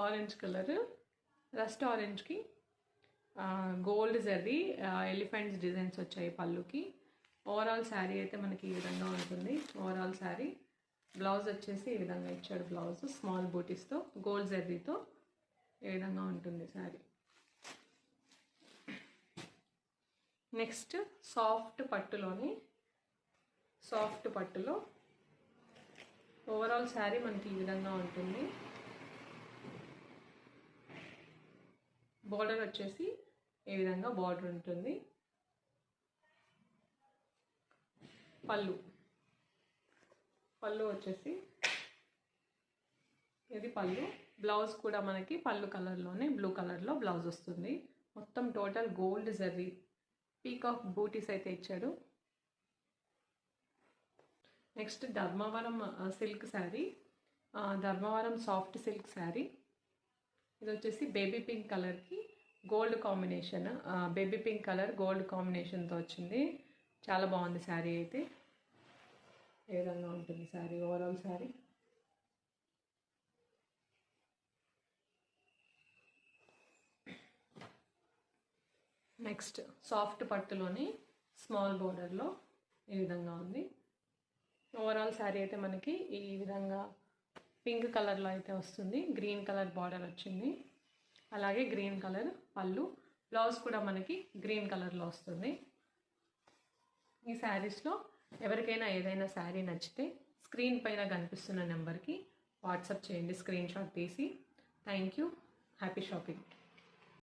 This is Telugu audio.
ఆరెంజ్ కలర్, రస్ట్ ఆరెంజ్కి గోల్డ్ జరీ ఎలిఫెంట్స్ డిజైన్స్ వచ్చాయి పళ్ళుకి. ఓవరాల్ శారీ అయితే మనకి ఈ విధంగా ఉంటుంది. ఓవరాల్ శారీ బ్లౌజ్ వచ్చేసి ఈ విధంగా ఇచ్చాడు. బ్లౌజ్ స్మాల్ బూటీస్తో గోల్డ్ జరీతో ఈ విధంగా ఉంటుంది శారీ. నెక్స్ట్ సాఫ్ట్ పట్టులో ఓవరాల్ శారీ మనకి ఈ విధంగా ఉంటుంది. బార్డర్ వచ్చేసి ఈ విధంగా బార్డర్ ఉంటుంది. పళ్ళు వచ్చేసి ఇది పళ్ళు. బ్లౌజ్ కూడా మనకి పళ్ళు కలర్లోనే బ్లూ కలర్లో బ్లౌజ్ వస్తుంది. మొత్తం టోటల్ గోల్డ్ జరీ పీకాక్ బూటీస్ అయితే ఇచ్చాడు. Next Dharmavaram silk sari, Dharmavaram soft silk sari. ఇది వచ్చేసి బేబీ పింక్ కలర్కి gold combination, baby pink colour gold కాంబినేషన్తో వచ్చింది. చాలా బాగుంది శారీ అయితే. ఏ విధంగా ఉంటుంది sari overall sari. Next soft పట్టులోని స్మాల్ బోర్డర్లో ఈ విధంగా ఉంది. ఓవరాల్ శారీ అయితే మనకి ఈ విధంగా పింక్ కలర్లో అయితే వస్తుంది. గ్రీన్ కలర్ బార్డర్ వచ్చింది. అలాగే గ్రీన్ కలర్ పళ్ళు. బ్లౌజ్ కూడా మనకి గ్రీన్ కలర్లో వస్తుంది. ఈ శారీస్లో ఎవరికైనా ఏదైనా శారీ నచ్చితే స్క్రీన్ పైన కనిపిస్తున్న నెంబర్కి వాట్సాప్ చేయండి స్క్రీన్ షాట్ తీసి. Thank you. Happy shopping.